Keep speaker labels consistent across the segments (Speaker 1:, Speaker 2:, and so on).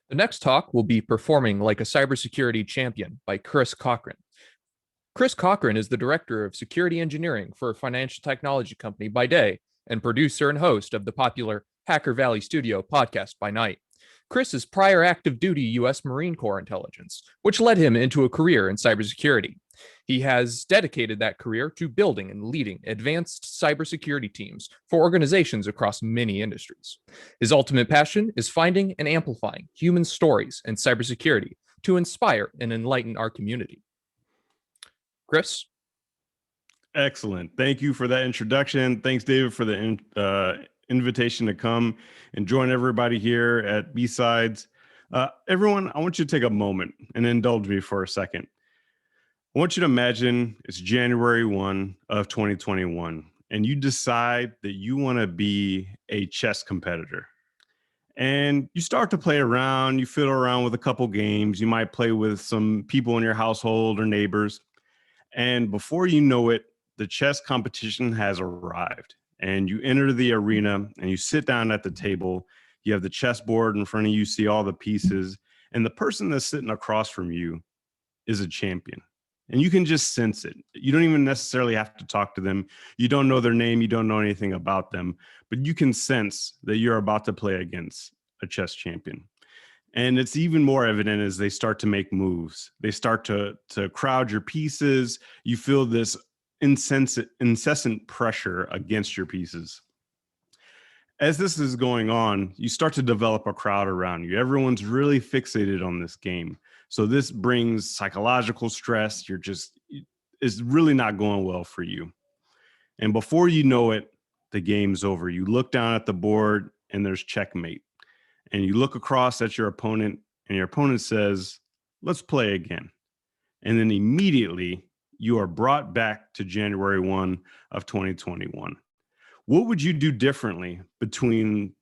Speaker 1: The next talk will be Performing Like a Cybersecurity Champion by Chirs Cochran. Chirs Cochran is the Director of Security Engineering for a financial technology company by day and producer and host of the popular Hacker Valley Studio podcast by night. Chris is prior active duty U.S. Marine Corps intelligence, which led him into a career in cybersecurity. He has dedicated that career to building and leading advanced cybersecurity teams for organizations across many industries. His ultimate passion is finding and amplifying human stories in cybersecurity to inspire and enlighten our community. Chris?
Speaker 2: Excellent. Thank you for that introduction. Thanks, David, for the invitation to come and join everybody here at B-Sides. Everyone, I want you to take a moment and indulge me for a second. I want you to imagine it's January 1 of 2021, and you decide that you want to be a chess competitor. And you start to play around, you fiddle around with a couple games, you might play with some people in your household or neighbors. And before you know it, the chess competition has arrived. And you enter the arena and you sit down at the table. You have the chessboard in front of you, see all the pieces. And the person that's sitting across from you is a champion. And you can just sense it. You don't even necessarily have to talk to them. You don't know their name. You don't know anything about them. But you can sense that you're about to play against a chess champion. And it's even more evident as they start to make moves. They start to crowd your pieces. You feel this incessant pressure against your pieces. As this is going on, you start to develop a crowd around you. Everyone's really fixated on this game. So this brings psychological stress. It's really not going well for you. And before you know it, the game's over. You look down at the board and there's checkmate. And you look across at your opponent and your opponent says, "Let's play again." And then immediately you are brought back to January 1 of 2021. What would you do differently between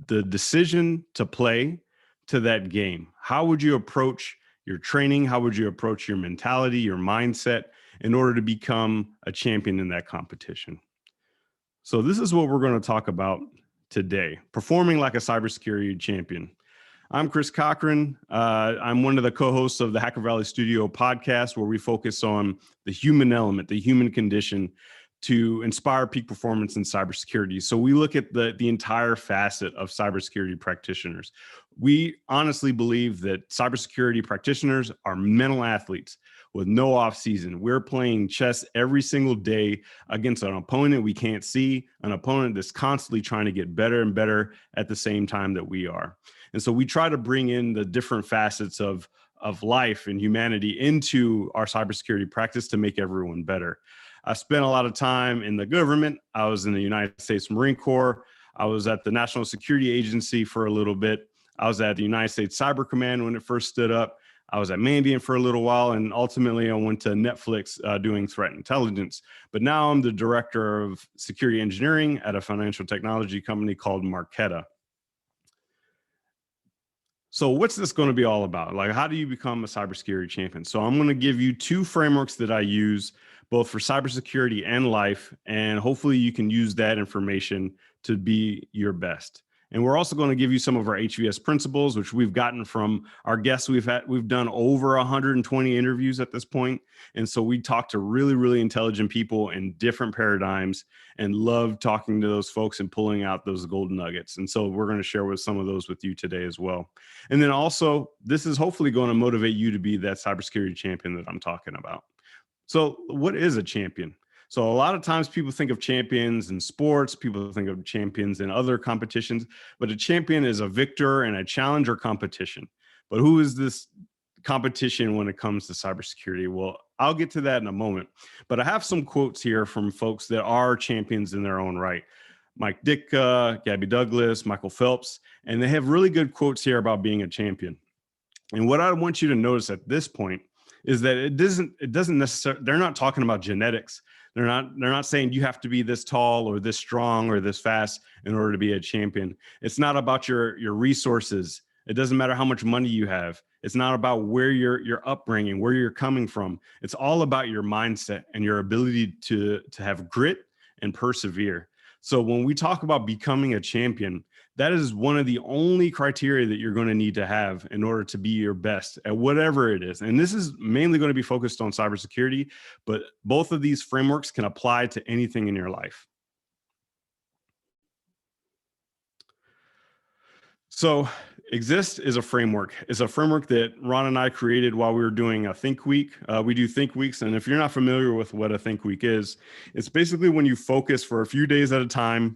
Speaker 2: the decision to play to that game? How would you approach your training? How would you approach your mentality, your mindset in order to become a champion in that competition? So this is what we're going to talk about today, performing like a cybersecurity champion. I'm Chirs Cochran. I'm one of the co-hosts of the Hacker Valley Studio podcast, where we focus on the human element, the human condition, to inspire peak performance in cybersecurity. So we look at the entire facet of cybersecurity practitioners. We honestly believe that cybersecurity practitioners are mental athletes with no off season. We're playing chess every single day against an opponent we can't see, an opponent that's constantly trying to get better and better at the same time that we are. And so we try to bring in the different facets of life and humanity into our cybersecurity practice to make everyone better. I spent a lot of time in the government. I was in the United States Marine Corps. I was at the National Security Agency for a little bit. I was at the United States Cyber Command when it first stood up. I was at Mandiant for a little while, and ultimately I went to Netflix doing threat intelligence. But now I'm the director of security engineering at a financial technology company called Marqeta. So what's this going to be all about? Like, how do you become a cybersecurity champion? So I'm going to give you two frameworks that I use both for cybersecurity and life, and hopefully you can use that information to be your best. And we're also going to give you some of our HVS principles, which we've gotten from our guests. We've done over 120 interviews at this point. And so we talk to really, really intelligent people in different paradigms and love talking to those folks and pulling out those golden nuggets. And so we're going to share with some of those with you today as well. And then also, this is hopefully going to motivate you to be that cybersecurity champion that I'm talking about. So what is a champion? So a lot of times people think of champions in sports, people think of champions in other competitions, but a champion is a victor in a challenge or competition. But who is this competition when it comes to cybersecurity? Well, I'll get to that in a moment, but I have some quotes here from folks that are champions in their own right. Mike Ditka, Gabby Douglas, Michael Phelps, and they have really good quotes here about being a champion. And what I want you to notice at this point is that it doesn't necessarily, they're not talking about genetics. They're not saying you have to be this tall or this strong or this fast in order to be a champion. It's not about your resources. It doesn't matter how much money you have. It's not about where your upbringing, where you're coming from. It's all about your mindset and your ability to have grit and persevere. So when we talk about becoming a champion, that is one of the only criteria that you're going to need to have in order to be your best at whatever it is. And this is mainly going to be focused on cybersecurity, but both of these frameworks can apply to anything in your life. So Exist is a framework. It's a framework that Ron and I created while we were doing a Think Week. We do Think Weeks. And if you're not familiar with what a Think Week is, it's basically when you focus for a few days at a time,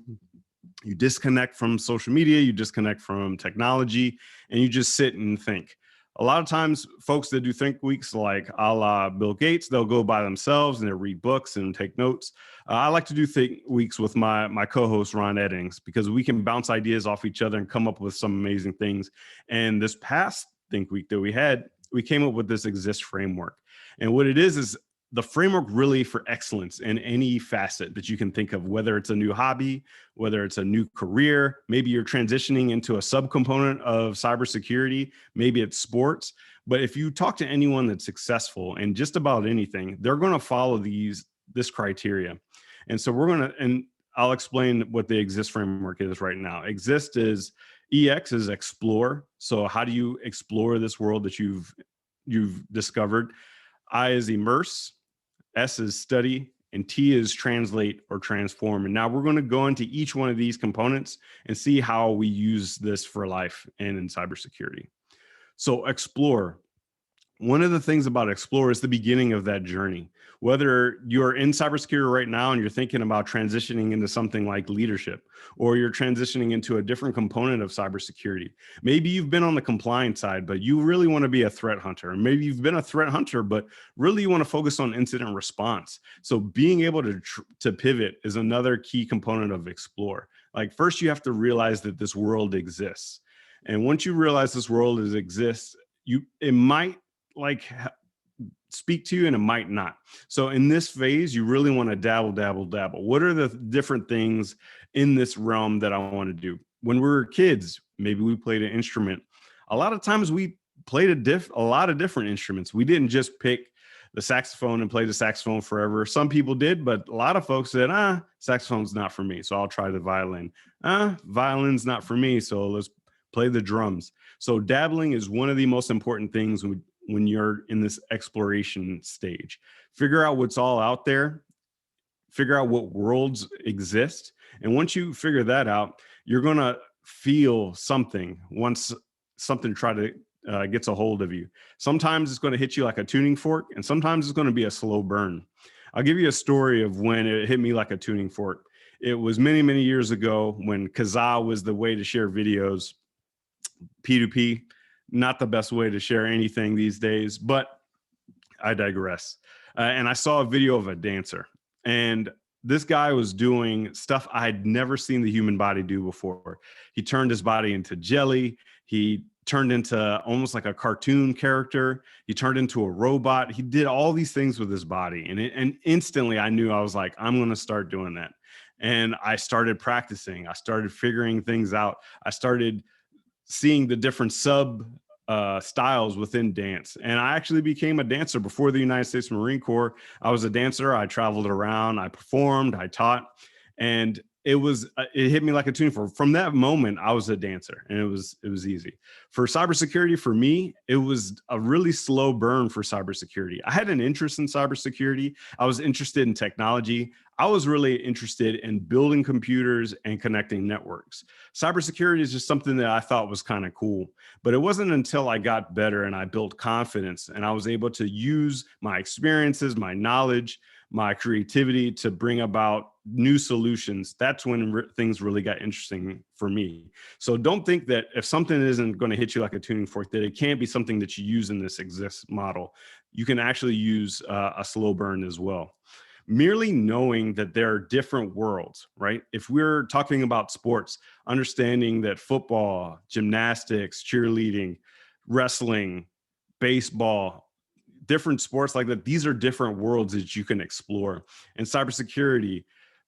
Speaker 2: you disconnect from social media, you disconnect from technology, and you just sit and think. A lot of times folks that do Think Weeks, like a la Bill Gates, they'll go by themselves and they'll read books and take notes. I like to do Think Weeks with my co-host, Ron Eddings, because we can bounce ideas off each other and come up with some amazing things. And this past Think Week that we had, we came up with this Exist framework. And what it is the framework really for excellence in any facet that you can think of, whether it's a new hobby, whether it's a new career, maybe you're transitioning into a subcomponent of cybersecurity, maybe it's sports. But if you talk to anyone that's successful in just about anything, they're going to follow this criteria. And so and I'll explain what the Exist framework is right now. Exist is, EX is explore. So how do you explore this world that you've discovered? I is immerse. S is study, and T is translate or transform. And now we're going to go into each one of these components and see how we use this for life and in cybersecurity. So explore. One of the things about explore is the beginning of that journey. Whether you're in cybersecurity right now and you're thinking about transitioning into something like leadership, or you're transitioning into a different component of cybersecurity. Maybe you've been on the compliance side, but you really want to be a threat hunter. Maybe you've been a threat hunter, but really you want to focus on incident response. So being able to pivot is another key component of explore. Like, first you have to realize that this world exists. And once you realize this world exists, it might speak to you and it might not. So in this phase, you really want to dabble. What are the different things in this realm that I want to do? When we were kids, maybe we played an instrument. A lot of times we played a lot of different instruments. We didn't just pick the saxophone and play the saxophone forever. Some people did, but a lot of folks said, saxophone's not for me, so I'll try the violin. Violin's not for me, so let's play the drums. So dabbling is one of the most important things when you're in this exploration stage. Figure out what's all out there, figure out what worlds exist. And once you figure that out, you're gonna feel something once something gets a hold of you. Sometimes it's gonna hit you like a tuning fork, and sometimes it's gonna be a slow burn. I'll give you a story of when it hit me like a tuning fork. It was many, many years ago when Kazaa was the way to share videos. P2P, not the best way to share anything these days, but I digress. And I saw a video of a dancer, and this guy was doing stuff I had never seen the human body do before. He turned his body into jelly. He turned into almost like a cartoon character. He turned into a robot. He did all these things with his body. And instantly I knew, I was like, I'm going to start doing that. And I started practicing. I started figuring things out. I started seeing the different styles within dance. And I actually became a dancer before the United States Marine Corps. I was a dancer. I traveled around, I performed, I taught, and it hit me like a tuning fork. From that moment, I was a dancer, and it was easy. For cybersecurity, for me, it was a really slow burn for cybersecurity. I had an interest in cybersecurity. I was interested in technology. I was really interested in building computers and connecting networks. Cybersecurity is just something that I thought was kind of cool, but it wasn't until I got better and I built confidence and I was able to use my experiences, my knowledge, my creativity to bring about new solutions. That's when things really got interesting for me. So don't think that if something isn't going to hit you like a tuning fork, that it can't be something that you use in this Exist model. You can actually use a slow burn as well. Merely knowing that there are different worlds, right? If we're talking about sports, understanding that football, gymnastics, cheerleading, wrestling, baseball, different sports like that, these are different worlds that you can explore. And cybersecurity,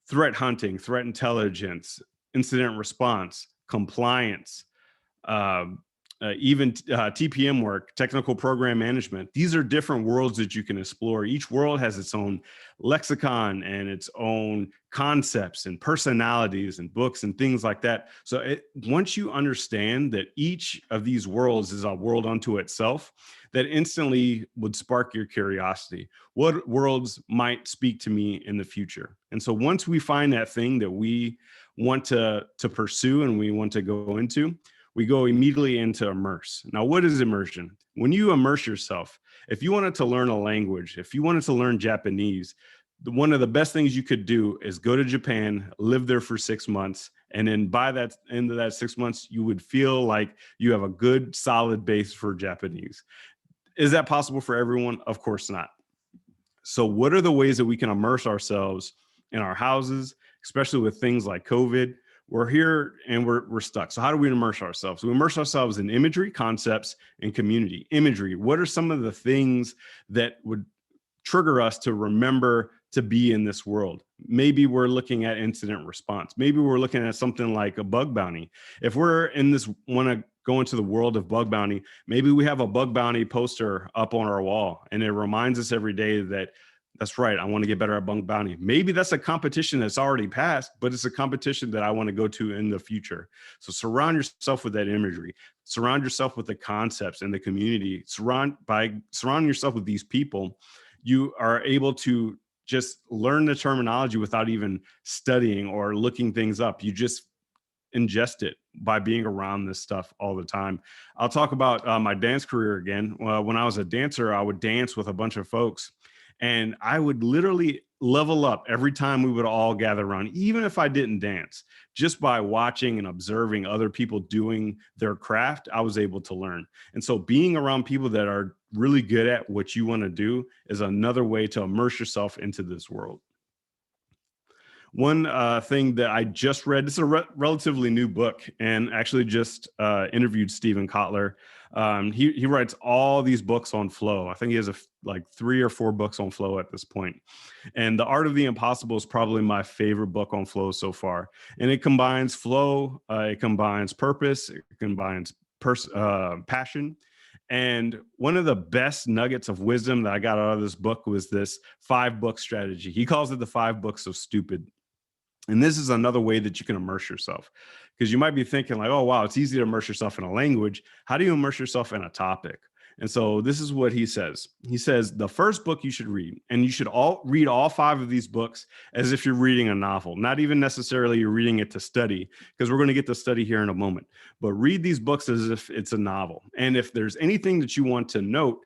Speaker 2: threat hunting, threat intelligence, incident response, compliance, even TPM work, technical program management. These are different worlds that you can explore. Each world has its own lexicon and its own concepts and personalities and books and things like that. So once you understand that each of these worlds is a world unto itself, that instantly would spark your curiosity. What worlds might speak to me in the future? And so once we find that thing that we want to pursue and we want to go into, we go immediately into Immerse. Now, what is immersion? When you immerse yourself, if you wanted to learn a language, if you wanted to learn Japanese, one of the best things you could do is go to Japan, live there for 6 months, and then by that end of that 6 months, you would feel like you have a good, solid base for Japanese. Is that possible for everyone? Of course not. So what are the ways that we can immerse ourselves in our houses, especially with things like COVID? We're here and we're stuck. So how do we immerse ourselves? We immerse ourselves in imagery, concepts, and community. Imagery, what are some of the things that would trigger us to remember to be in this world? Maybe we're looking at incident response. Maybe we're looking at something like a bug bounty. If we're in this, want to go into the world of bug bounty, maybe we have a bug bounty poster up on our wall and it reminds us every day that that's right, I want to get better at bug bounty. Maybe that's a competition that's already passed, but it's a competition that I want to go to in the future. So surround yourself with that imagery, surround yourself with the concepts and the community. By surrounding yourself with these people, you are able to just learn the terminology without even studying or looking things up. You just ingest it by being around this stuff all the time. I'll talk about my dance career again. When I was a dancer, I would dance with a bunch of folks and I would literally level up every time we would all gather around, even if I didn't dance. Just by watching and observing other people doing their craft, I was able to learn. And so being around people that are really good at what you want to do is another way to immerse yourself into this world. One thing that I just read, this is a relatively new book, and actually just interviewed Stephen Kotler. He writes all these books on flow. I think he has like 3 or 4 books on flow at this point. And The Art of the Impossible is probably my favorite book on flow so far. And it combines flow, it combines purpose, it combines passion. And one of the best nuggets of wisdom that I got out of this book was this 5-book strategy. He calls it the 5 books of stupid. And this is another way that you can immerse yourself, because you might be thinking like, oh, wow, it's easy to immerse yourself in a language. How do you immerse yourself in a topic? And so this is what he says. He says the first book you should read, and you should read all 5 of these books as if you're reading a novel, not even necessarily you're reading it to study, because we're going to get to study here in a moment, but read these books as if it's a novel. And if there's anything that you want to note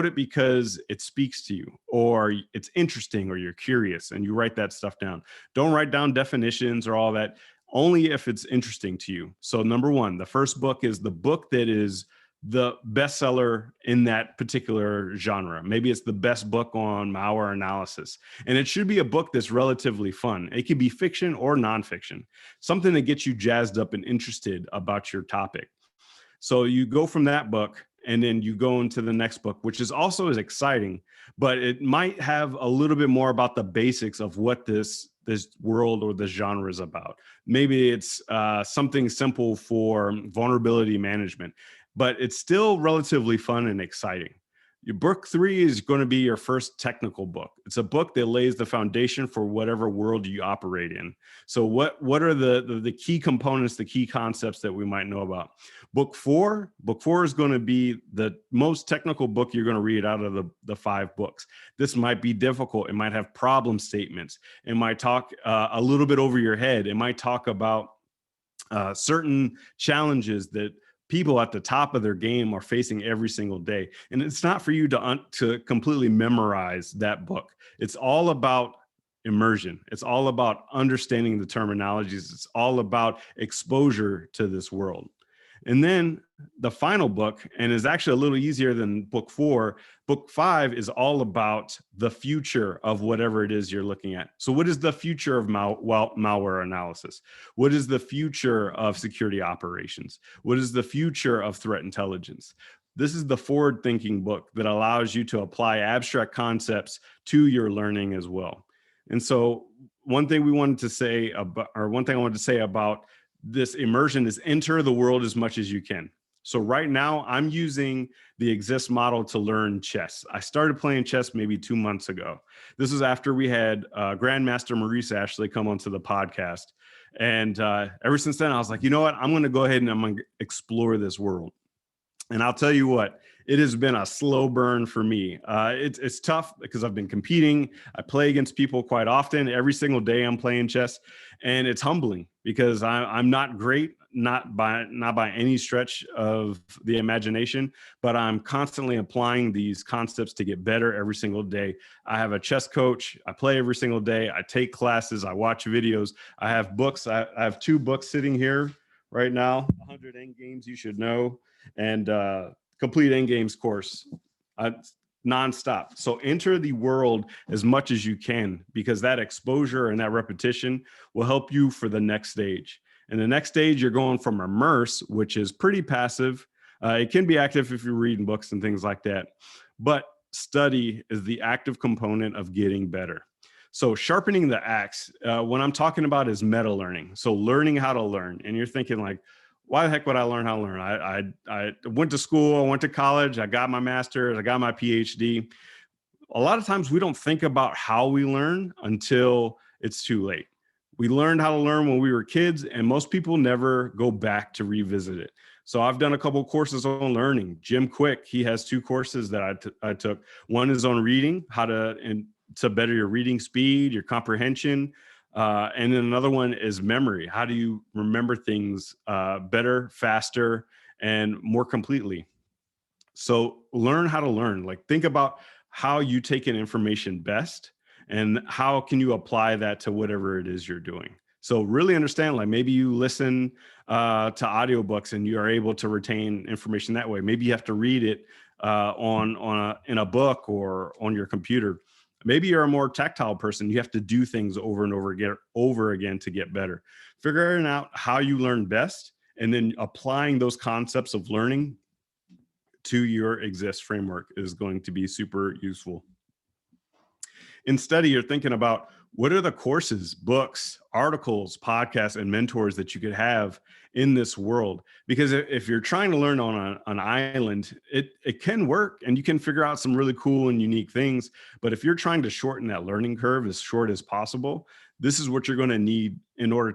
Speaker 2: it because it speaks to you, or it's interesting, or you're curious, and you write that stuff down. Don't write down definitions or all that, only if it's interesting to you. So number 1, the first book is the book that is the bestseller in that particular genre. Maybe it's the best book on malware analysis. And it should be a book that's relatively fun. It could be fiction or nonfiction, something that gets you jazzed up and interested about your topic. So you go from that book and then you go into the next book, which is also as exciting, but it might have a little bit more about the basics of what this world or this genre is about. Maybe it's something simple for vulnerability management, but it's still relatively fun and exciting. Your book 3 is going to be your first technical book. It's a book that lays the foundation for whatever world you operate in. So what are the key components, the key concepts that we might know about? Book 4 is going to be the most technical book you're going to read out of the 5 books. This might be difficult. It might have problem statements. It might talk a little bit over your head. It might talk about certain challenges that people at the top of their game are facing every single day. And it's not for you to completely memorize that book. It's all about immersion. It's all about understanding the terminologies. It's all about exposure to this world. And then the final book, and is actually a little easier than book 4, book 5 is all about the future of whatever it is you're looking at. So what is the future of malware analysis? What is the future of security operations? What is the future of threat intelligence? This is the forward-thinking book that allows you to apply abstract concepts to your learning as well. And so one thing I wanted to say about this immersion is enter the world as much as you can. So right now I'm using the Exist model to learn chess. I started playing chess maybe 2 months ago. This was after we had Grandmaster Maurice Ashley come onto the podcast. And ever since then, I was like, you know what? I'm going to go ahead and I'm going to explore this world. And I'll tell you what, it has been a slow burn for me. It's tough because I've been competing. I play against people quite often. Every single day I'm playing chess, and it's humbling because I'm not great, not by any stretch of the imagination, but I'm constantly applying these concepts to get better every single day. I have a chess coach. I play every single day. I take classes. I watch videos. I have books. I have 2 books sitting here right now, 100 Endgames You Should Know, and complete Endgames course nonstop. So enter the world as much as you can, because that exposure and that repetition will help you for the next stage. And the next stage, you're going from Immerse, which is pretty passive. It can be active if you're reading books and things like that. But study is the active component of getting better. So sharpening the axe, what I'm talking about is meta learning. So learning how to learn. And you're thinking like, why the heck would I learn how to learn? I went to school, I went to college, I got my master's, I got my PhD. A lot of times we don't think about how we learn until it's too late. We learned how to learn when we were kids, and most people never go back to revisit it. So I've done a couple of courses on learning. Jim Quick, he has 2 courses that I took. One is on reading, how to better your reading speed, your comprehension. And then another one is memory. How do you remember things better, faster, and more completely? So learn how to learn. Like, think about how you take in information best and how can you apply that to whatever it is you're doing. So really understand, like maybe you listen to audiobooks and you are able to retain information that way. Maybe you have to read it in a book or on your computer. Maybe you're a more tactile person. You have to do things over and over again to get better. Figuring out how you learn best and then applying those concepts of learning to your Exist framework is going to be super useful. In study, you're thinking about what are the courses, books, articles, podcasts, and mentors that you could have in this world? Because if you're trying to learn on an island, it can work and you can figure out some really cool and unique things. But if you're trying to shorten that learning curve as short as possible, this is what you're going to need in order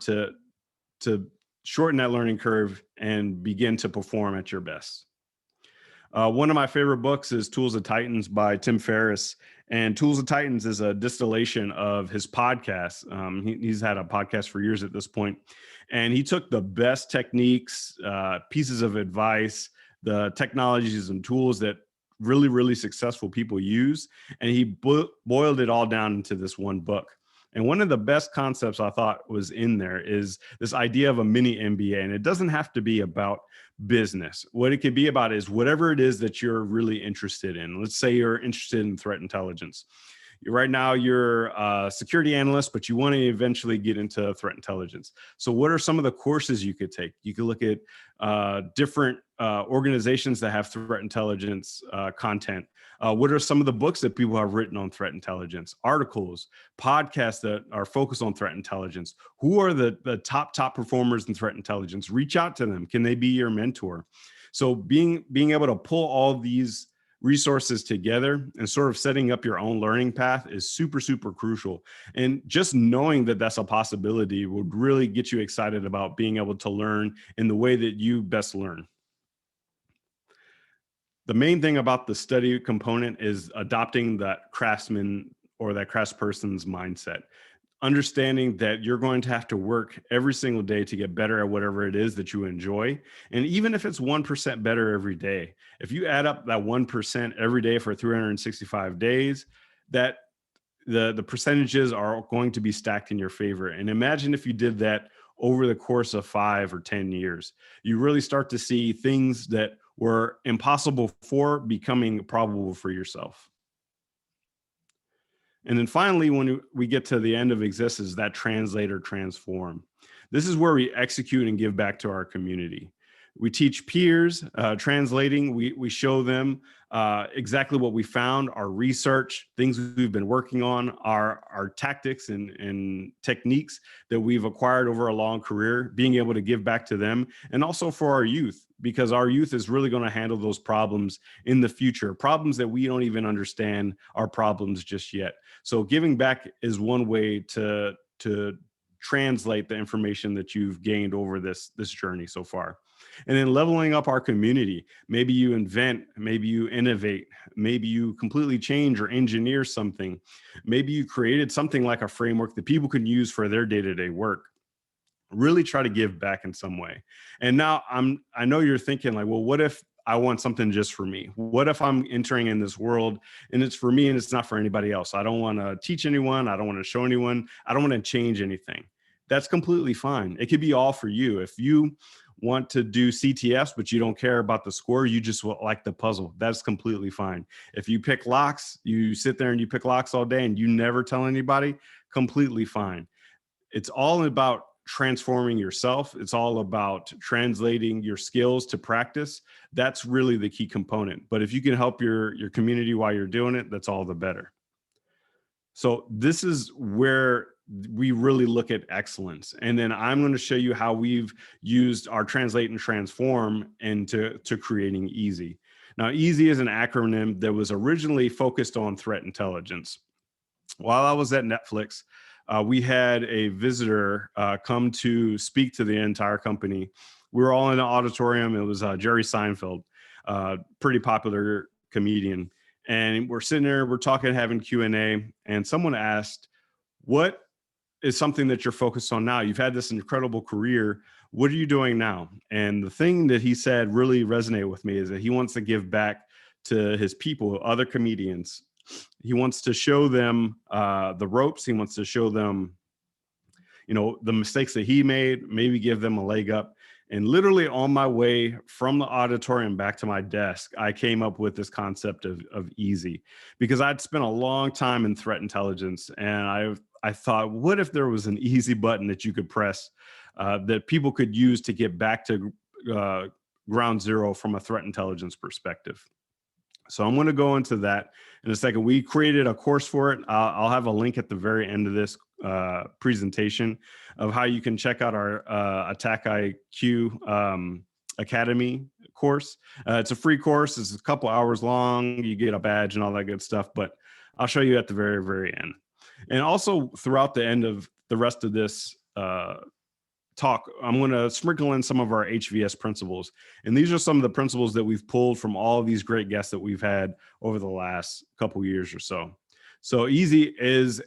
Speaker 2: to shorten that learning curve and begin to perform at your best. One of my favorite books is Tools of Titans by Tim Ferriss. And Tools of Titans is a distillation of his podcast. He's had a podcast for years at this point. And he took the best techniques, pieces of advice, the technologies and tools that really, really successful people use. And he boiled it all down into this one book. And one of the best concepts I thought was in there is this idea of a mini MBA. And it doesn't have to be about business. What it could be about is whatever it is that you're really interested in. Let's say you're interested in threat intelligence. Right now, you're a security analyst, but you want to eventually get into threat intelligence. So what are some of the courses you could take? You could look at different organizations that have threat intelligence content. What are some of the books that people have written on threat intelligence? Articles, podcasts that are focused on threat intelligence. Who are the top performers in threat intelligence? Reach out to them. Can they be your mentor? So being able to pull all these resources together and sort of setting up your own learning path is super, super crucial. And just knowing that that's a possibility would really get you excited about being able to learn in the way that you best learn. The main thing about the study component is adopting that craftsman or that craftsperson's mindset. Understanding that you're going to have to work every single day to get better at whatever it is that you enjoy. And even if it's 1% better every day, if you add up that 1% every day for 365 days, that the percentages are going to be stacked in your favor. And imagine if you did that over the course of 5 or 10 years, you really start to see things that were impossible for becoming probable for yourself. And then finally, when we get to the end of Exist, is that translate or transform. This is where we execute and give back to our community. We teach peers translating. We show them exactly what we found, our research, things we've been working on, our tactics and techniques that we've acquired over a long career, being able to give back to them, and also for our youth, because our youth is really going to handle those problems in the future, problems that we don't even understand are problems just yet. So giving back is one way to translate the information that you've gained over this journey so far. And then leveling up our community. Maybe you invent, maybe you innovate, maybe you completely change or engineer something. Maybe you created something like a framework that people can use for their day-to-day work. Really try to give back in some way. And now I know you're thinking like, well, what if I want something just for me? What if I'm entering in this world and it's for me and it's not for anybody else? I don't want to teach anyone. I don't want to show anyone. I don't want to change anything. That's completely fine. It could be all for you. If you want to do CTFs, but you don't care about the score, you just like the puzzle, that's completely fine. If you pick locks, you sit there and you pick locks all day and you never tell anybody, completely fine. It's all about transforming yourself. It's all about translating your skills to practice. That's really the key component. But if you can help your community while you're doing it, that's all the better. So this is where we really look at excellence. And then I'm going to show you how we've used our translate and transform into creating EASY. Now, EASY is an acronym that was originally focused on threat intelligence. While I was at Netflix, we had a visitor come to speak to the entire company. We were all in an auditorium. It was Jerry Seinfeld, pretty popular comedian. And we're sitting there, we're talking, having Q&A, and someone asked, what is something that you're focused on now? You've had this incredible career. What are you doing now? And the thing that he said really resonated with me is that he wants to give back to his people, other comedians. He wants to show them the ropes. He wants to show them, the mistakes that he made, maybe give them a leg up. And literally on my way from the auditorium back to my desk, I came up with this concept of EASY, because I'd spent a long time in threat intelligence. And I thought, what if there was an easy button that you could press that people could use to get back to ground zero from a threat intelligence perspective? So I'm going to go into that in a second. We created a course for it. I'll have a link at the very end of this presentation of how you can check out our Attack IQ Academy course. It's a free course. It's a couple hours long. You get a badge and all that good stuff, but I'll show you at the very, very end. And also throughout the end of the rest of this talk, I'm going to sprinkle in some of our HVS principles. And these are some of the principles that we've pulled from all of these great guests that we've had over the last couple years or so. So EASY is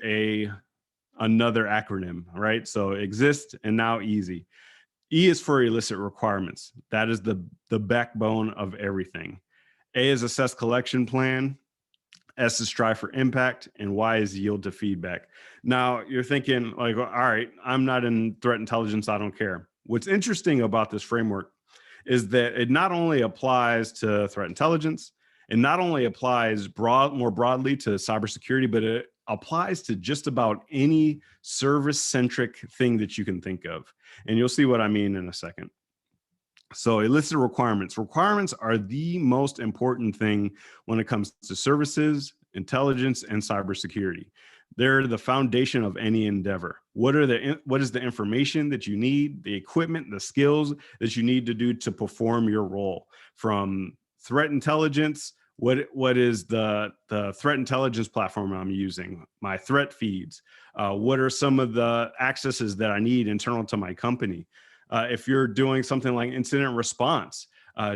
Speaker 2: another acronym, right? So exist and now EASY. E is for elicit requirements. That is the backbone of everything. A is assess collection plan. S is strive for impact, and Y is yield to feedback. Now you're thinking like, all right, I'm not in threat intelligence, I don't care. What's interesting about this framework is that it not only applies to threat intelligence, it not only applies more broadly to cybersecurity, but it applies to just about any service-centric thing that you can think of. And you'll see what I mean in a second. So elicit requirements. Requirements are the most important thing when it comes to services, intelligence, and cybersecurity. They're the foundation of any endeavor. What is the information that you need, the equipment, the skills that you need to do to perform your role? From threat intelligence, what is the threat intelligence platform I'm using? My threat feeds. What are some of the accesses that I need internal to my company? If you're doing something like incident response,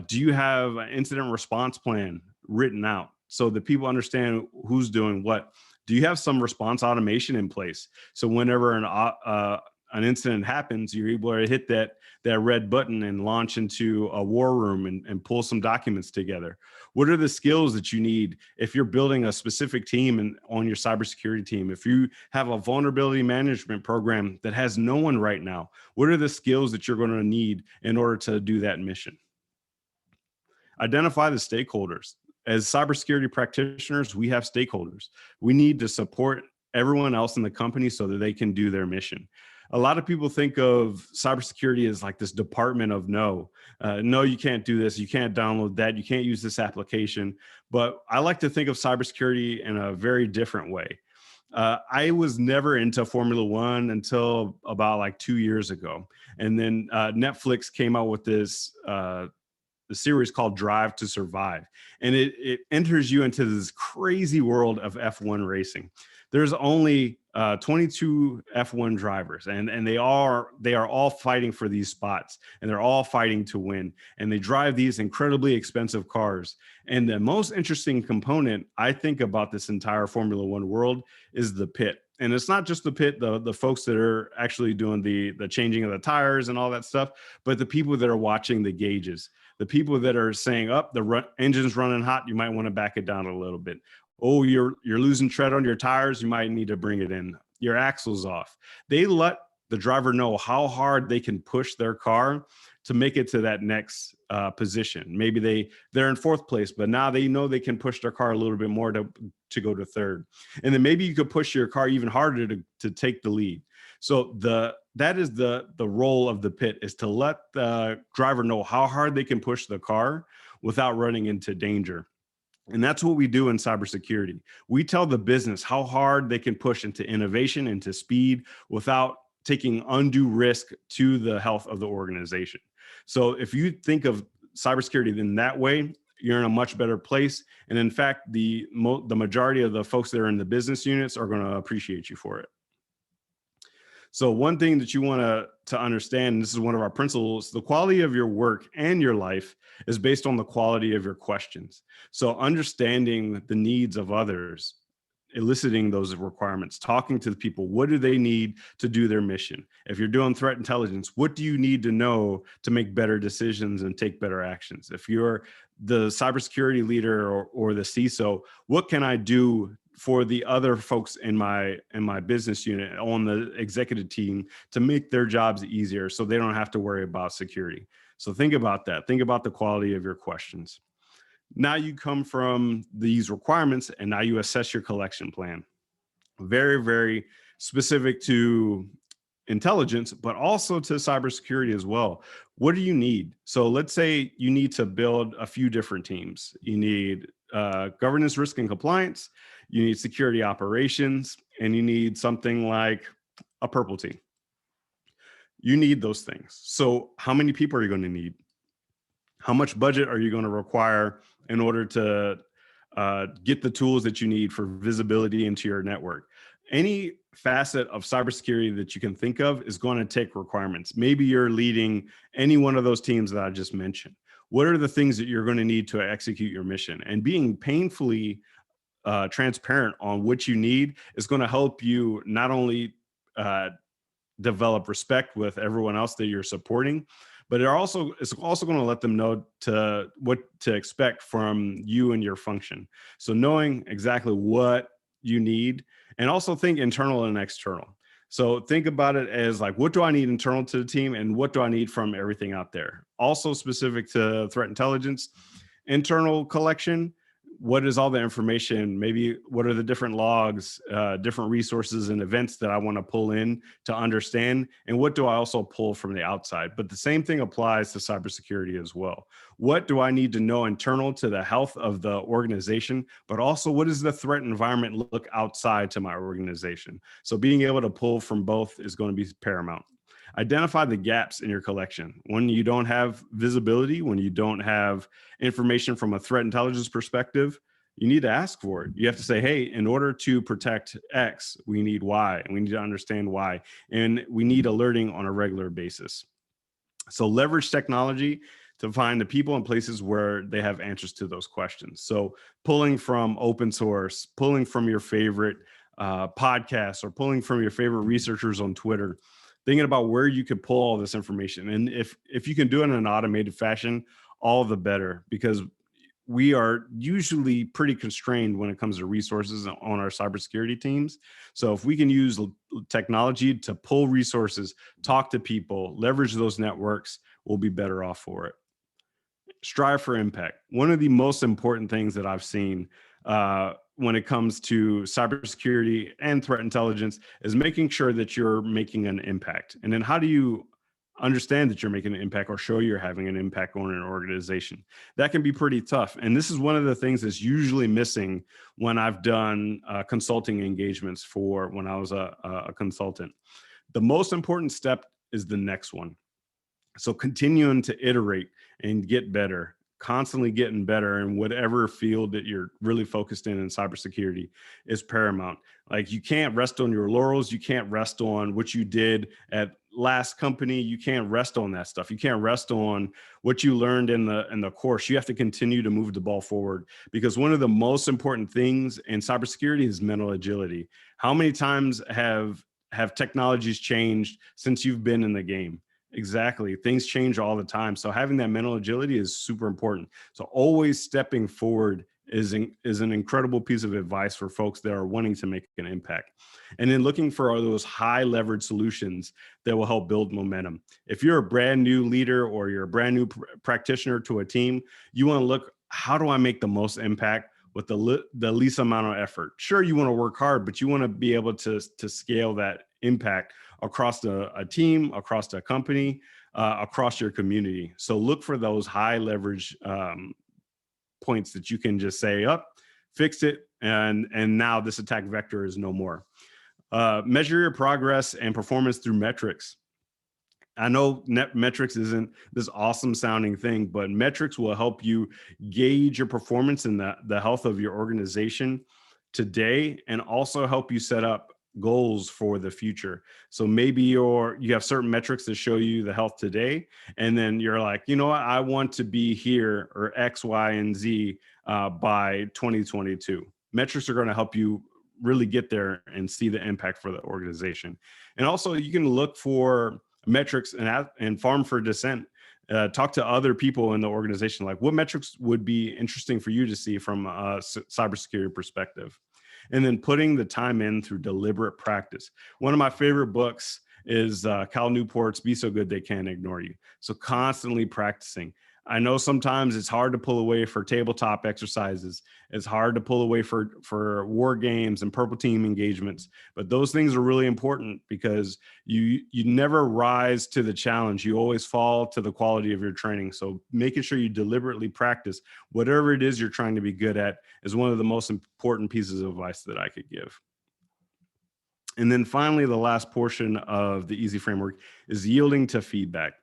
Speaker 2: do you have an incident response plan written out so that people understand who's doing what? Do you have some response automation in place? So whenever an incident happens, you're able to hit that red button and launch into a war room and pull some documents together. What are the skills that you need if you're building a specific team on your cybersecurity team? If you have a vulnerability management program that has no one right now, what are the skills that you're going to need in order to do that mission? Identify the stakeholders. As cybersecurity practitioners, we have stakeholders. We need to support everyone else in the company so that they can do their mission. A lot of people think of cybersecurity as like this department of no. No, you can't do this. You can't download that. You can't use this application. But I like to think of cybersecurity in a very different way. I was never into Formula One until about like 2 years ago. And then Netflix came out with this the series called Drive to Survive. And it enters you into this crazy world of F1 racing. There's only 22 F1 drivers, and they are all fighting for these spots, and they're all fighting to win. And they drive these incredibly expensive cars. And the most interesting component I think about this entire Formula One world is the pit. And it's not just the pit, the folks that are actually doing the changing of the tires and all that stuff, but the people that are watching the gauges, the people that are saying, "Up, engine's running hot. You might want to back it down a little bit. Oh, you're losing tread on your tires. You might need to bring it in. Your axle's off." They let the driver know how hard they can push their car to make it to that next position. Maybe they're in fourth place, but now they know they can push their car a little bit more to go to third. And then maybe you could push your car even harder to take the lead. So that is the role of the pit, is to let the driver know how hard they can push the car without running into danger. And that's what we do in cybersecurity. We tell the business how hard they can push into innovation, into speed, without taking undue risk to the health of the organization. So if you think of cybersecurity in that way, you're in a much better place. And in fact, the majority of the folks that are in the business units are going to appreciate you for it. So one thing that you want to understand, and this is one of our principles, the quality of your work and your life is based on the quality of your questions. So understanding the needs of others, eliciting those requirements, talking to the people, what do they need to do their mission? If you're doing threat intelligence, what do you need to know to make better decisions and take better actions? If you're the cybersecurity leader or the CISO, what can I do for the other folks in my business unit on the executive team to make their jobs easier so they don't have to worry about security? So think about that. Think about the quality of your questions. Now you come from these requirements and now you assess your collection plan. Very, very specific to intelligence, but also to cybersecurity as well. What do you need? So let's say you need to build a few different teams. You need governance, risk, and compliance. You need security operations, and you need something like a purple team. You need those things. So how many people are you going to need? How much budget are you going to require in order to get the tools that you need for visibility into your network? Any facet of cybersecurity that you can think of is going to take requirements. Maybe you're leading any one of those teams that I just mentioned. What are the things that you're going to need to execute your mission? And being painfully transparent on what you need is going to help you not only develop respect with everyone else that you're supporting, but it's also going to let them know what to expect from you and your function. So knowing exactly what you need, and also think internal and external. So think about it as like, what do I need internal to the team and what do I need from everything out there? Also specific to threat intelligence, internal collection. What is all the information? Maybe what are the different logs, different resources and events that I want to pull in to understand? And what do I also pull from the outside? But the same thing applies to cybersecurity as well. What do I need to know internal to the health of the organization? But also, what does the threat environment look outside to my organization? So being able to pull from both is going to be paramount. Identify the gaps in your collection. When you don't have visibility, when you don't have information from a threat intelligence perspective, you need to ask for it. You have to say, hey, in order to protect X, we need Y, and we need to understand why. And we need alerting on a regular basis. So leverage technology to find the people and places where they have answers to those questions. So pulling from open source, pulling from your favorite podcasts, or pulling from your favorite researchers on Twitter, thinking about where you could pull all this information. And if you can do it in an automated fashion, all the better, because we are usually pretty constrained when it comes to resources on our cybersecurity teams. So if we can use technology to pull resources, talk to people, leverage those networks, we'll be better off for it. Strive for impact. One of the most important things that I've seen when it comes to cybersecurity and threat intelligence is making sure that you're making an impact. And then how do you understand that you're making an impact or show you're having an impact on an organization? That can be pretty tough. And this is one of the things that's usually missing when I've done consulting engagements for when I was a consultant. The most important step is the next one. So continuing to iterate and get better, constantly getting better in whatever field that you're really focused in cybersecurity is paramount. Like, you can't rest on your laurels. You can't rest on what you did at last company. You can't rest on that stuff. You can't rest on what you learned in the course. You have to continue to move the ball forward, because one of the most important things in cybersecurity is mental agility. How many times have technologies changed since you've been in the game? Exactly. Things change all the time. So having that mental agility is super important. So always stepping forward is an incredible piece of advice for folks that are wanting to make an impact. And then looking for those high leverage solutions that will help build momentum. If you're a brand new leader or you're a brand new practitioner to a team, you want to look, how do I make the most impact with the least amount of effort? Sure, you want to work hard, but you want to be able to scale that impact across a team, across a company, across your community. So look for those high leverage points that you can just say, up, fix it, and now this attack vector is no more. Measure your progress and performance through metrics. I know metrics isn't this awesome sounding thing, but metrics will help you gauge your performance and the health of your organization today, and also help you set up goals for the future. So maybe you have certain metrics that show you the health today, and then you're like, you know what, I want to be here or X, Y, and Z by 2022. Metrics are going to help you really get there and see the impact for the organization. And also, you can look for metrics and farm for dissent. Talk to other people in the organization, like what metrics would be interesting for you to see from a cybersecurity perspective. And then putting the time in through deliberate practice. One of my favorite books is Cal Newport's Be So Good They Can't Ignore You. So constantly practicing. I know sometimes it's hard to pull away for tabletop exercises. It's hard to pull away for war games and purple team engagements, but those things are really important, because you never rise to the challenge. You always fall to the quality of your training. So making sure you deliberately practice whatever it is you're trying to be good at is one of the most important pieces of advice that I could give. And then finally, the last portion of the EASY framework is yielding to feedback.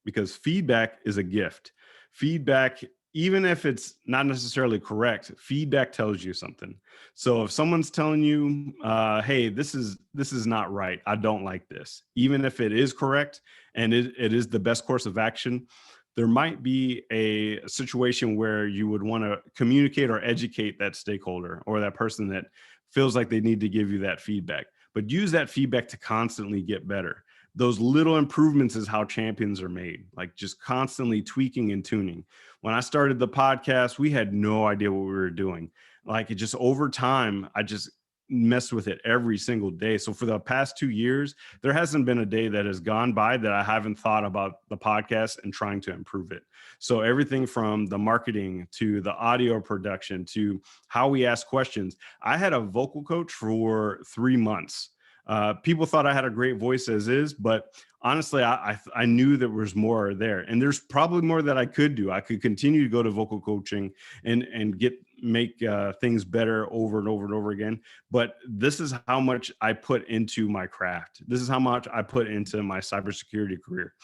Speaker 2: Because feedback is a gift. Feedback, even if it's not necessarily correct, feedback tells you something. So if someone's telling you, hey, this is not right, I don't like this, even if it is correct and it is the best course of action, there might be a situation where you would want to communicate or educate that stakeholder or that person that feels like they need to give you that feedback. But use that feedback to constantly get better. Those little improvements is how champions are made, like just constantly tweaking and tuning. When I started the podcast, we had no idea what we were doing. Like, it just over time, I just messed with it every single day. So for the past 2 years, there hasn't been a day that has gone by that I haven't thought about the podcast and trying to improve it. So everything from the marketing to the audio production to how we ask questions. I had a vocal coach for 3 months. People thought I had a great voice as is, but honestly, I knew there was more there, and there's probably more that I could do. I could continue to go to vocal coaching and make things better over and over and over again. But this is how much I put into my craft. This is how much I put into my cybersecurity career.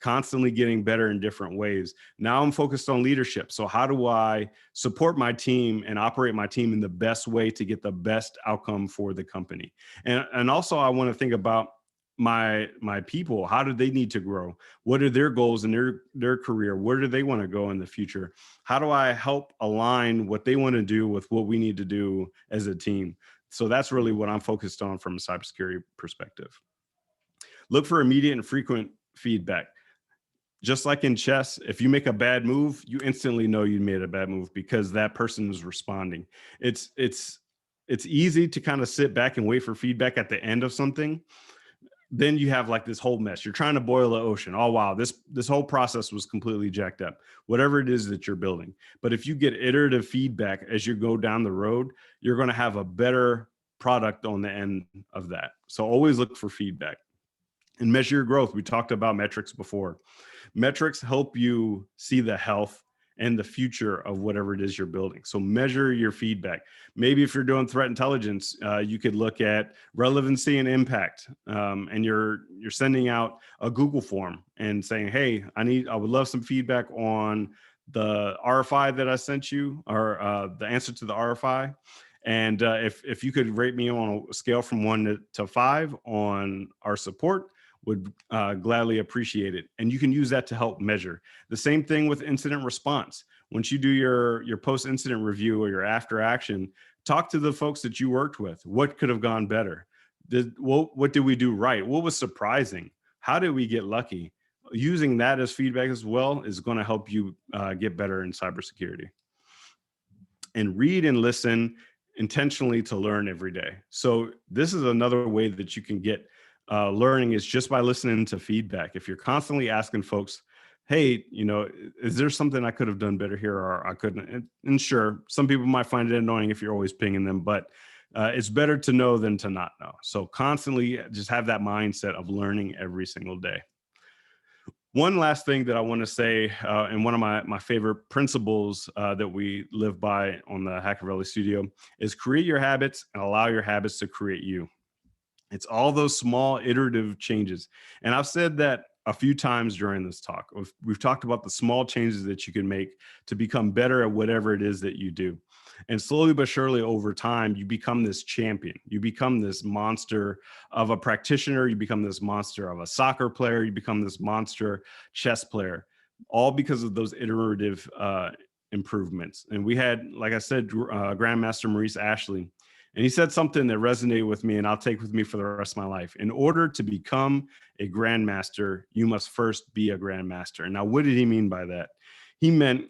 Speaker 2: Constantly getting better in different ways. Now I'm focused on leadership. So how do I support my team and operate my team in the best way to get the best outcome for the company? And also I want to think about my people. How do they need to grow? What are their goals in their career? Where do they want to go in the future? How do I help align what they want to do with what we need to do as a team? So that's really what I'm focused on from a cybersecurity perspective. Look for immediate and frequent feedback. Just like in chess, if you make a bad move, you instantly know you made a bad move because that person is responding. It's easy to kind of sit back and wait for feedback at the end of something. then you have like this whole mess. You're trying to boil the ocean. Oh, wow, this whole process was completely jacked up, whatever it is that you're building. But if you get iterative feedback as you go down the road, you're going to have a better product on the end of that. So always look for feedback and measure your growth. We talked about metrics before. Metrics help you see the health and the future of whatever it is you're building. So measure your feedback. Maybe if you're doing threat intelligence, you could look at relevancy and impact. And you're sending out a Google form and saying, hey, I would love some feedback on the RFI that I sent you, or the answer to the RFI. And if you could rate me on a scale from 1 to 5 on our support, would gladly appreciate it. And you can use that to help measure. The same thing with incident response. Once you do your post-incident review or your after action, talk to the folks that you worked with. What could have gone better? What did we do right? What was surprising? How did we get lucky? Using that as feedback as well is going to help you get better in cybersecurity. And read and listen intentionally to learn every day. So this is another way that you can get learning, is just by listening to feedback. If you're constantly asking folks, hey, is there something I could have done better here, or I couldn't? And sure, some people might find it annoying if you're always pinging them, but it's better to know than to not know. So constantly just have that mindset of learning every single day. One last thing that I want to say, and one of my favorite principles that we live by on the Hacker Valley studio, is create your habits and allow your habits to create you. It's all those small iterative changes. And I've said that a few times during this talk. We've talked about the small changes that you can make to become better at whatever it is that you do. And slowly but surely over time, you become this champion. You become this monster of a practitioner. You become this monster of a soccer player. You become this monster chess player, all because of those iterative improvements. And we had, like I said, Grandmaster Maurice Ashley. And he said something that resonated with me and I'll take with me for the rest of my life. In order to become a grandmaster, you must first be a grandmaster. Now, what did he mean by that? He meant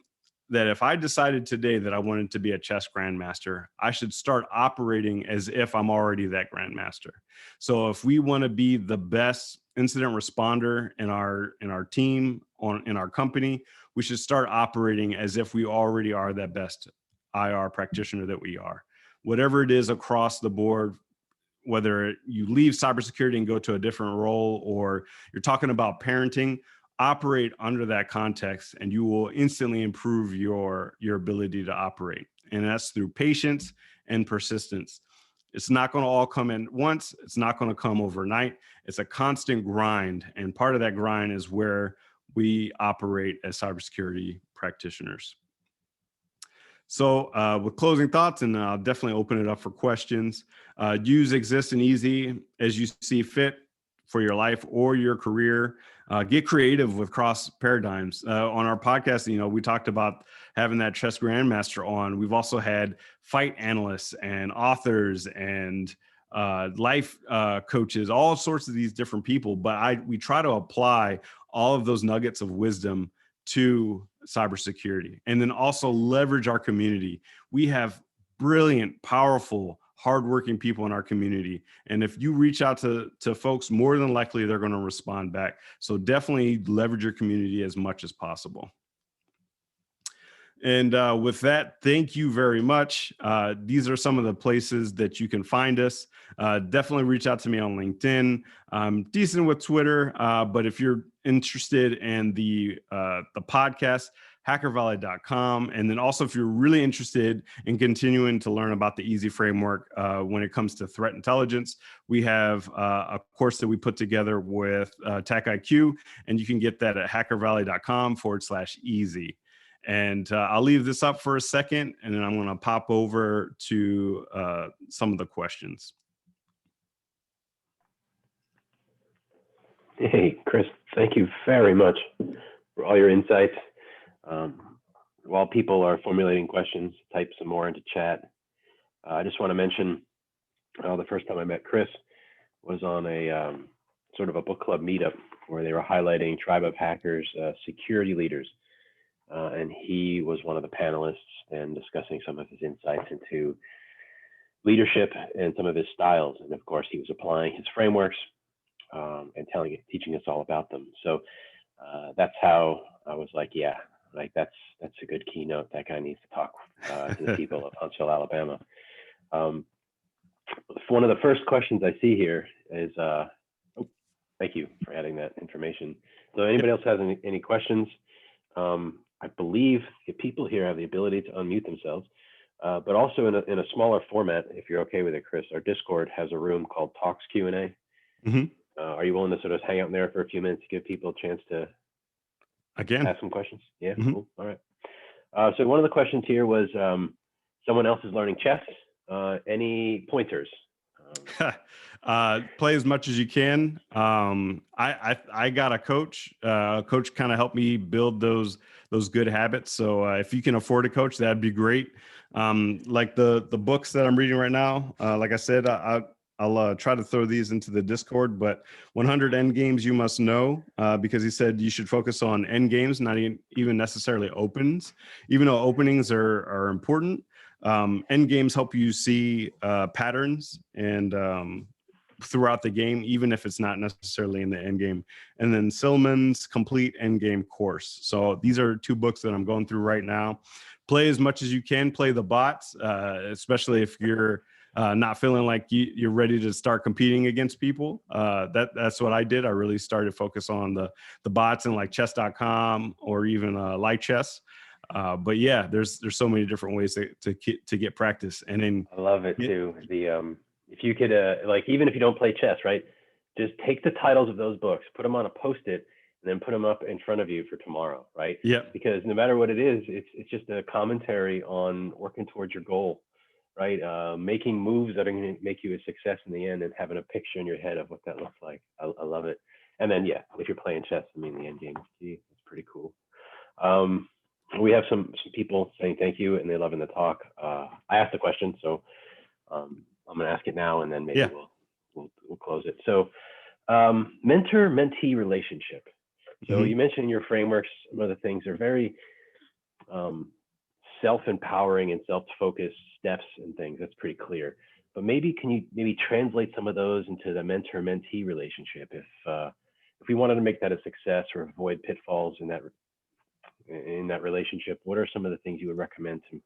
Speaker 2: that if I decided today that I wanted to be a chess grandmaster, I should start operating as if I'm already that grandmaster. So if we want to be the best incident responder in our team, in our company, we should start operating as if we already are that best IR practitioner that we are. Whatever it is across the board, whether you leave cybersecurity and go to a different role, or you're talking about parenting, operate under that context and you will instantly improve your ability to operate. And that's through patience and persistence. It's not going to all come in once. It's not going to come overnight. It's a constant grind. And part of that grind is where we operate as cybersecurity practitioners. So with closing thoughts, and I'll definitely open it up for questions. Use exist and easy as you see fit for your life or your career. Get creative with cross paradigms. On our podcast, we talked about having that chess grandmaster on. We've also had fight analysts and authors and life coaches, all sorts of these different people. But we try to apply all of those nuggets of wisdom to cybersecurity, and then also leverage our community. We have brilliant, powerful, hardworking people in our community. And if you reach out to folks, more than likely they're going to respond back. So definitely leverage your community as much as possible. And with that, thank you very much. These are some of the places that you can find us. Definitely reach out to me on LinkedIn. I'm decent with Twitter, but if you're interested in the podcast, hackervalley.com. And then also, if you're really interested in continuing to learn about the EASY framework when it comes to threat intelligence, we have a course that we put together with TechIQ, and you can get that at hackervalley.com/easy. And I'll leave this up for a second, and then I'm going to pop over to some of the questions.
Speaker 3: Hey, Chris, thank you very much for all your insights. While people are formulating questions, type some more into chat. I just want to mention the first time I met Chris was on a sort of a book club meetup where they were highlighting Tribe of Hackers security leaders. And he was one of the panelists and discussing some of his insights into leadership and some of his styles. And of course, he was applying his frameworks and teaching us all about them. So that's how I was like, yeah, like that's a good keynote. That guy needs to talk to the people of Huntsville, Alabama. One of the first questions I see here is, thank you for adding that information. So anybody else has any questions? I believe the people here have the ability to unmute themselves, but also in a smaller format, if you're okay with it, Chris, our Discord has a room called Talks Q&A. Are you willing to sort of hang out in there for a few minutes to give people a chance to ask some questions? Yeah, cool. All right. So one of the questions here was, someone else is learning chess. Any pointers?
Speaker 2: Play as much as you can. I got a coach. Coach kind of helped me build those good habits. So if you can afford a coach, that'd be great. Like the books that I'm reading right now, like I said, I'll try to throw these into the Discord, but 100 end games you must know, because he said you should focus on end games, not even necessarily opens, even though openings are important. End games help you see patterns and throughout the game, even if it's not necessarily in the end game. And then Silman's Complete End Game Course. So these are 2 books that I'm going through right now. Play as much as you can. Play the bots, especially if you're not feeling like you're ready to start competing against people. That's what I did. I really started to focus on the bots and like chess.com or even Light Chess. But yeah, there's so many different ways to get practice. And then
Speaker 3: I love it too. If you could, like, even if you don't play chess, right? Just take the titles of those books, put them on a Post-it, and then put them up in front of you for tomorrow, right?
Speaker 2: Yeah.
Speaker 3: Because no matter what it is, it's just a commentary on working towards your goal, right? Making moves that are going to make you a success in the end, and having a picture in your head of what that looks like. I love it. And then, yeah, if you're playing chess, I mean, the end game is key. It's pretty cool. We have some people saying thank you, and they're loving the talk. I asked a question, so I'm going to ask it now, and then maybe we'll close it. So mentor-mentee relationship. So you mentioned in your frameworks, some of the things are very self-empowering and self-focused steps and things. That's pretty clear. But can you translate some of those into the mentor-mentee relationship? If we wanted to make that a success or avoid pitfalls in that relationship, what are some of the things you would recommend to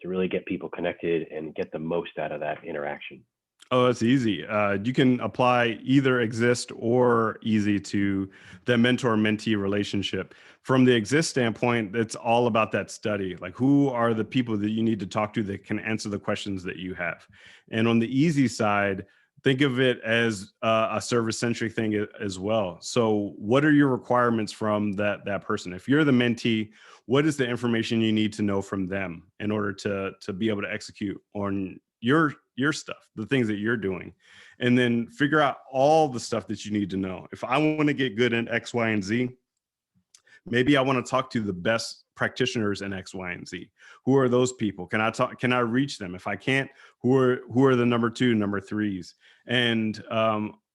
Speaker 3: really get people connected and get the most out of that interaction?
Speaker 2: Oh, that's easy. You can apply either exist or easy to the mentor-mentee relationship. From the exist standpoint, it's all about that study. Like, who are the people that you need to talk to that can answer the questions that you have? And on the easy side, think of it as a service-centric thing as well. So what are your requirements from that person? If you're the mentee, what is the information you need to know from them in order to be able to execute on your stuff, the things that you're doing? And then figure out all the stuff that you need to know. If I want to get good in X, Y, and Z, maybe I want to talk to the best practitioners in X, Y, and Z. Who are those people? Can I reach them? If I can't, who are the number 2, number 3s? And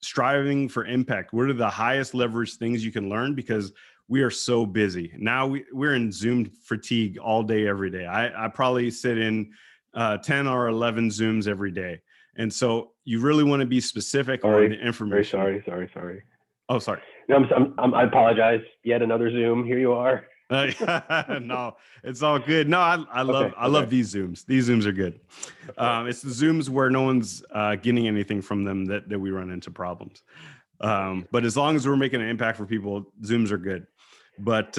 Speaker 2: striving for impact. What are the highest leverage things you can learn? Because we are so busy. Now we're in Zoom fatigue all day, every day. I probably sit in 10 or 11 Zooms every day. And so you really want to be specific on the information.
Speaker 3: Sorry.
Speaker 2: Oh, sorry.
Speaker 3: No, I apologize. Yet another Zoom. Here you are.
Speaker 2: No, it's all good. No, I love these Zooms. These Zooms are good. It's the Zooms where no one's getting anything from them that we run into problems. But as long as we're making an impact for people, Zooms are good. But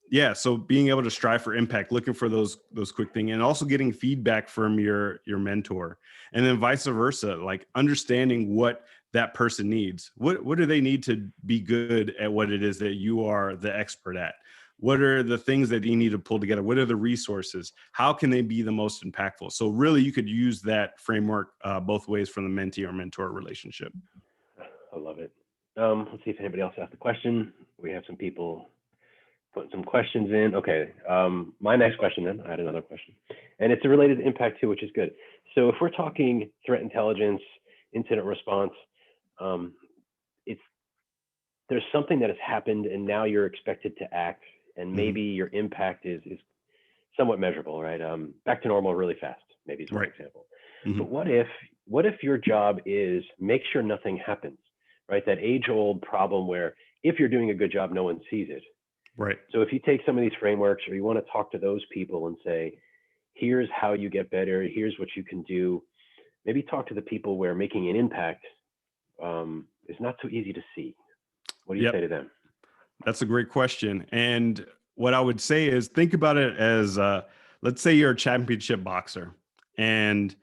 Speaker 2: yeah, so being able to strive for impact, looking for those quick things, and also getting feedback from your mentor, and then vice versa, like understanding what that person needs. What do they need to be good at what it is that you are the expert at? What are the things that you need to pull together? What are the resources? How can they be the most impactful? So really, you could use that framework both ways from the mentee or mentor relationship.
Speaker 3: I love it. Let's see if anybody else asked a question. We have some people putting some questions in. Okay, my next question then, I had another question. And it's related to impact too, which is good. So if we're talking threat intelligence, incident response, there's something that has happened and now you're expected to act, and maybe your impact is somewhat measurable, right? Back to normal really fast, maybe is one example. But what if your job is make sure nothing happens? right? That age-old problem where if you're doing a good job, no one sees it.
Speaker 2: Right.
Speaker 3: So if you take some of these frameworks, or you want to talk to those people and say, here's how you get better, here's what you can do, maybe talk to the people where making an impact is not so easy to see. What do you say to them?
Speaker 2: That's a great question. And what I would say is, think about it as, let's say you're a championship boxer and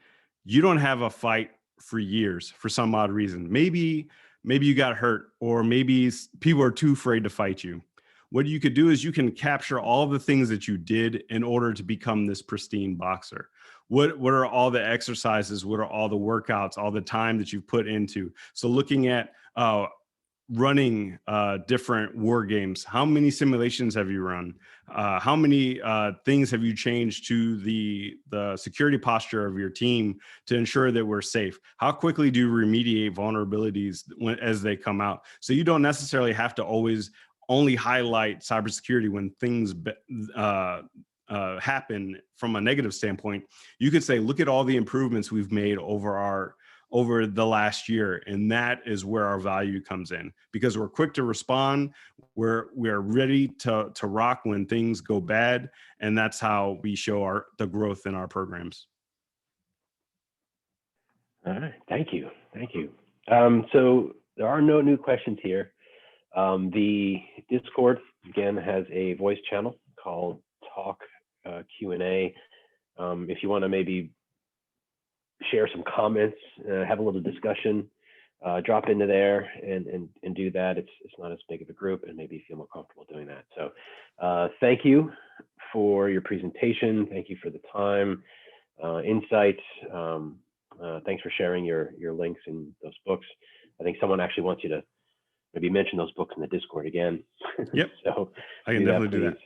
Speaker 2: you don't have a fight for years for some odd reason. Maybe you got hurt, or maybe people are too afraid to fight you. What you could do is you can capture all the things that you did in order to become this pristine boxer. What are all the exercises? What are all the workouts, all the time that you've put into? So looking at running different war games, how many simulations have you run? How many things have you changed to the security posture of your team to ensure that we're safe? How quickly do you remediate vulnerabilities as they come out? So you don't necessarily have to always only highlight cybersecurity when things happen from a negative standpoint. You could say, look at all the improvements we've made over the last year. And that is where our value comes in, because we're quick to respond. We're ready to rock when things go bad. And that's how we show the growth in our programs.
Speaker 3: All right, thank you. So there are no new questions here. The Discord, again, has a voice channel called Talk Q&A. If you want to maybe share some comments, have a little discussion, drop into there and do that. It's not as big of a group, and maybe you feel more comfortable doing that. So thank you for your presentation. Thank you for the time, insights. Thanks for sharing your links in those books. I think someone actually wants you to maybe mention those books in the Discord again.
Speaker 2: Yep.
Speaker 3: So
Speaker 2: I can definitely do that.